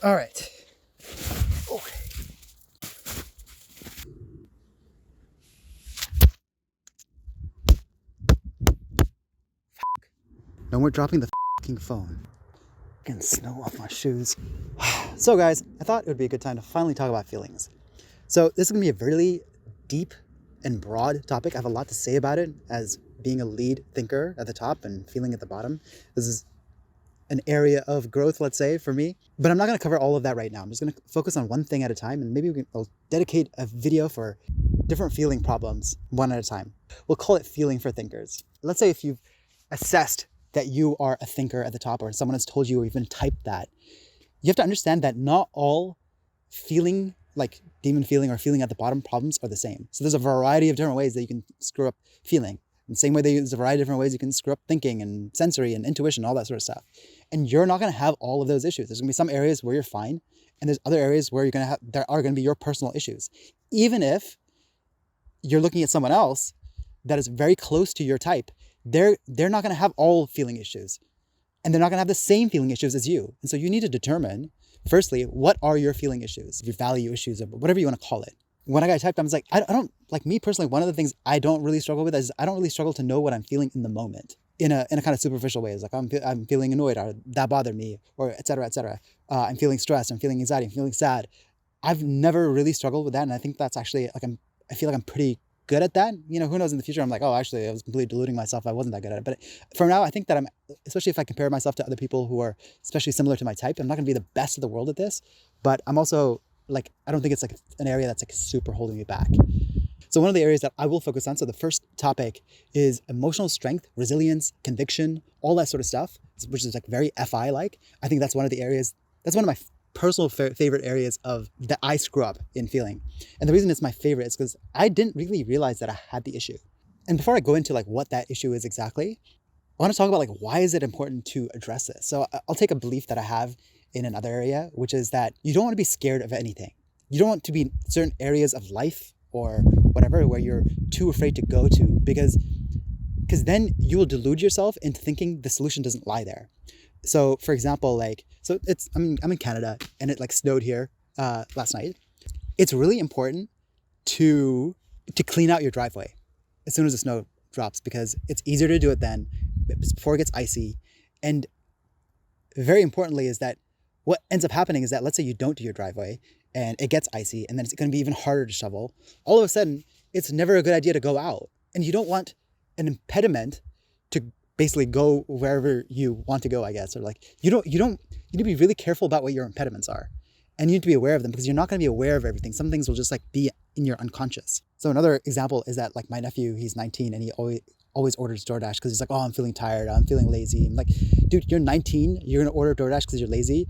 All right. Okay. No more dropping the fucking phone. Getting snow off my shoes. So guys, I thought it would be a good time to finally talk about feelings. So this is gonna be a really deep and broad topic. I have a lot to say about it as being a lead thinker at the top and feeling at the bottom. This is an area of growth, let's say, for me. But I'm not gonna cover all of that right now. I'm just gonna focus on one thing at a time, and maybe I'll dedicate a video for different feeling problems one at a time. We'll call it feeling for thinkers. Let's say if you've assessed that you are a thinker at the top, or someone has told you or even typed that, you have to understand that not all feeling, like demon feeling or feeling at the bottom problems, are the same. So there's a variety of different ways that you can screw up feeling. In the same way, there's a variety of different ways you can screw up thinking and sensory and intuition, all that sort of stuff. And you're not going to have all of those issues. There's going to be some areas where you're fine, and there's other areas where there are going to be your personal issues. Even if you're looking at someone else that is very close to your type, they're not going to have all feeling issues, and they're not going to have the same feeling issues as you. And so you need to determine, firstly, what are your feeling issues, your value issues, or whatever you want to call it. When I got typed, I was like, I don't, like me personally, one of the things I don't really struggle with is I don't really struggle to know what I'm feeling in the moment in a kind of superficial way. It's like I'm feeling annoyed, or that bothered me, or et cetera, et cetera. I'm feeling stressed, I'm feeling anxiety, I'm feeling sad. I've never really struggled with that. And I think that's actually I feel like I'm pretty good at that. You know, who knows in the future, I'm like, oh, actually I was completely deluding myself. I wasn't that good at it. But for now, I think that especially if I compare myself to other people who are especially similar to my type, I'm not gonna be the best of the world at this, but I'm also like, I don't think it's like an area that's like super holding me back. So one of the areas that I will focus on, so the first topic is emotional strength, resilience, conviction, all that sort of stuff, which is like very FI like. I think that's one of the areas, that's one of my personal favorite areas of that I screw up in feeling. And the reason it's my favorite is because I didn't really realize that I had the issue. And before I go into like what that issue is exactly, I want to talk about like, why is it important to address this? So I'll take a belief that I have in another area, which is that you don't want to be scared of anything. You don't want to be in certain areas of life or whatever where you're too afraid to go to, because then you will delude yourself into thinking the solution doesn't lie there. So for example, like, so I'm in Canada, and it like snowed here last night. It's really important to clean out your driveway as soon as the snow drops, because it's easier to do it then, before it gets icy. And very importantly is that what ends up happening is that, let's say you don't do your driveway and it gets icy, and then it's going to be even harder to shovel. All of a sudden, it's never a good idea to go out. And you don't want an impediment to basically go wherever you want to go, I guess. Or like, you need to be really careful about what your impediments are. And you need to be aware of them, because you're not going to be aware of everything. Some things will just like be in your unconscious. So another example is that like my nephew, he's 19, and he always orders DoorDash because he's like, oh, I'm feeling tired, I'm feeling lazy. I'm like, dude, you're 19, you're going to order DoorDash because you're lazy.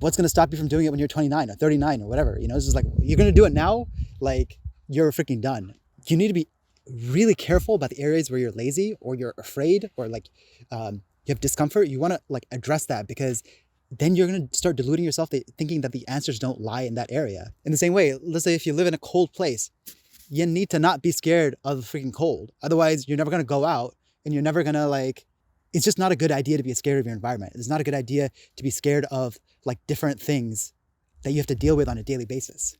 What's going to stop you from doing it when you're 29 or 39 or whatever? You know, it's just like, you're going to do it now, like you're freaking done. You need to be really careful about the areas where you're lazy or you're afraid or like you have discomfort. You want to like address that, because then you're going to start deluding yourself thinking that the answers don't lie in that area. In the same way, let's say if you live in a cold place, you need to not be scared of the freaking cold. Otherwise, you're never going to go out, and you're never going to like, it's just not a good idea to be scared of your environment. It's not a good idea to be scared of like different things that you have to deal with on a daily basis.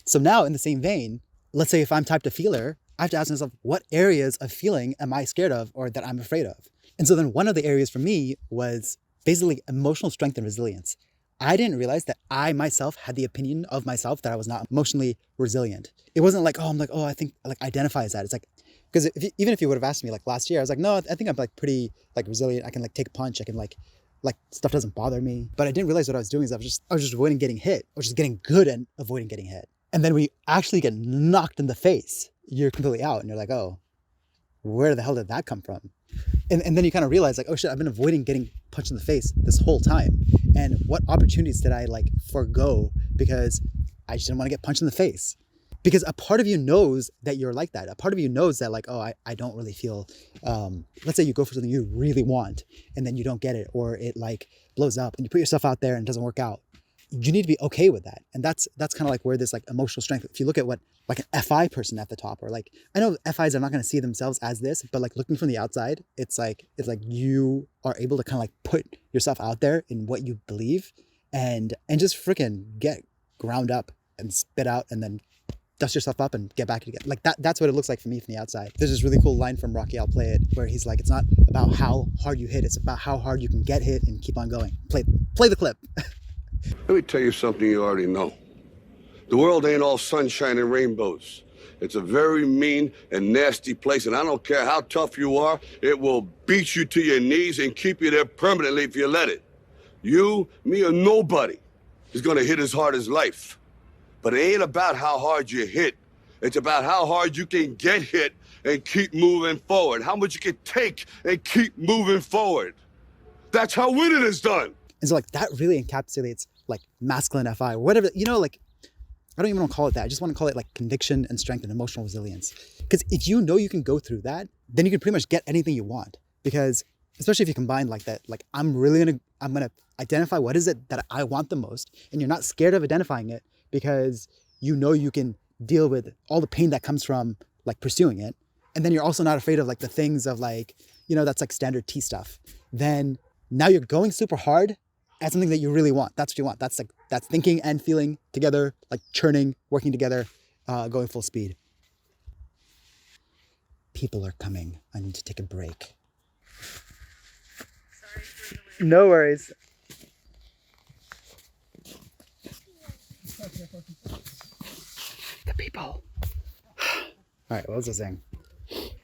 So now in the same vein, let's say if I'm type to feeler, I have to ask myself, what areas of feeling am I scared of or that I'm afraid of? And so then one of the areas for me was basically emotional strength and resilience. I didn't realize that I myself had the opinion of myself that I was not emotionally resilient. It wasn't like, oh, I think like identify as that. It's like, because even if you would have asked me like last year, I was like, no, I think I'm like pretty like resilient. I can like take a punch. I can like stuff doesn't bother me. But I didn't realize what I was doing is I was just avoiding getting hit. I was just getting good at avoiding getting hit. And then when you actually get knocked in the face, you're completely out, and you're like, oh, where the hell did that come from? And then you kind of realize like, oh shit, I've been avoiding getting punched in the face this whole time. And what opportunities did I like forego because I just didn't want to get punched in the face? Because a part of you knows that you're like that. A part of you knows that like, oh, I don't really feel, let's say you go for something you really want and then you don't get it, or it like blows up and you put yourself out there and it doesn't work out. You need to be okay with that. And that's kind of like where this like emotional strength, if you look at what like an FI person at the top, or like, I know FIs are not going to see themselves as this, but like looking from the outside, it's like you are able to kind of like put yourself out there in what you believe and just freaking get ground up and spit out and then dust yourself up and get back again. Like that's what it looks like for me from the outside. There's this really cool line from Rocky, I'll Play It, where he's like, it's not about how hard you hit, it's about how hard you can get hit and keep on going. Play the clip. Let me tell you something you already know. The world ain't all sunshine and rainbows. It's a very mean and nasty place, and I don't care how tough you are, it will beat you to your knees and keep you there permanently if you let it. You, me, or nobody is gonna hit as hard as life. But it ain't about how hard you hit. It's about how hard you can get hit and keep moving forward. How much you can take and keep moving forward. That's how winning is done. And so like that really encapsulates like masculine FI or whatever, you know, like I don't even want to call it that. I just want to call it like conviction and strength and emotional resilience. Because if you know you can go through that, then you can pretty much get anything you want. Because especially if you combine like that, like I'm gonna identify what is it that I want the most, and you're not scared of identifying it because you know you can deal with all the pain that comes from like pursuing it. And then you're also not afraid of like the things of like, you know, that's like standard T stuff. Then now you're going super hard at something that you really want. That's what you want. That's thinking and feeling together, like churning, working together, going full speed. People are coming. I need to take a break. No worries. The people. All right, what was I saying?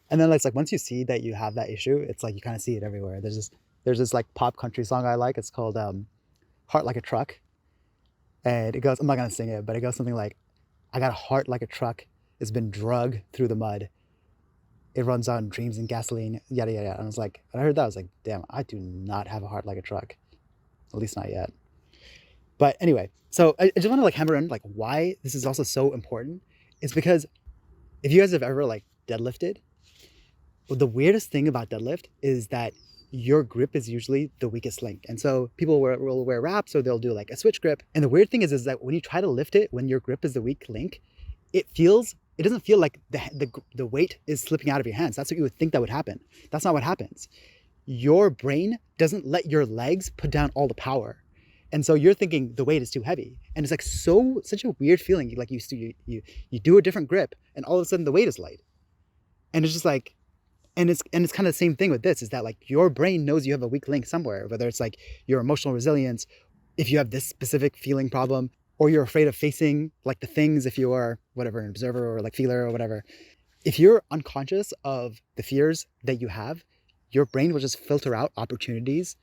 And then it's like once you see that you have that issue, it's like you kind of see it everywhere. There's this like pop country song I like. It's called Heart Like a Truck. And it goes, I'm not gonna sing it, but it goes something like, I got a heart like a truck. It's been drugged through the mud. It runs on dreams and gasoline, yada, yada, yada. And I was like, when I heard that, I was like, damn, I do not have a heart like a truck. At least not yet. But anyway, so I just want to like hammer in like why this is also so important. It's because if you guys have ever like deadlifted, well, the weirdest thing about deadlift is that your grip is usually the weakest link. And so people will wear wraps or they'll do like a switch grip. And the weird thing is that when you try to lift it, when your grip is the weak link, it doesn't feel like the weight is slipping out of your hands. That's what you would think that would happen. That's not what happens. Your brain doesn't let your legs put down all the power. And so you're thinking the weight is too heavy. And it's like such a weird feeling. Like you do a different grip and all of a sudden the weight is light. And it's just like, and it's kind of the same thing with this, is that like your brain knows you have a weak link somewhere, whether it's like your emotional resilience, if you have this specific feeling problem, or you're afraid of facing like the things, if you are whatever, an observer or like feeler or whatever. If you're unconscious of the fears that you have, your brain will just filter out opportunities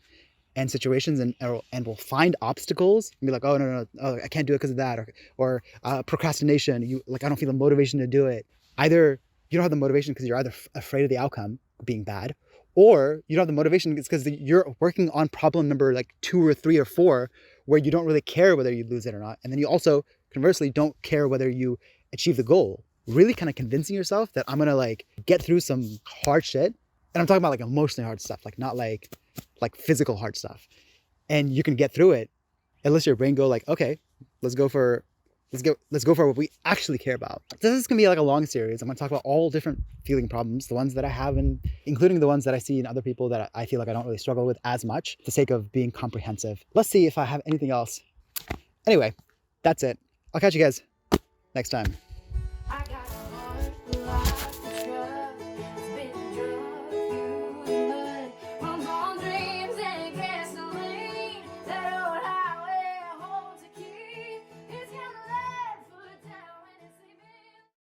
and situations and will find obstacles and be like, oh, no, oh, I can't do it because of that. Or procrastination, I don't feel the motivation to do it. Either you don't have the motivation because you're either afraid of the outcome being bad, or you don't have the motivation because you're working on problem number like 2 or 3 or 4, where you don't really care whether you lose it or not. And then you also conversely don't care whether you achieve the goal. Really kind of convincing yourself that I'm going to like get through some hard shit. And I'm talking about like emotionally hard stuff, like not like physical hard stuff. And you can get through it unless your brain go like, okay, let's go for what we actually care about. So this is gonna be like a long series. I'm gonna talk about all different feeling problems, the ones that I have, and including the ones that I see in other people that I feel like I don't really struggle with as much, for the sake of being comprehensive. Let's see if I have anything else. Anyway, that's it. I'll catch you guys next time.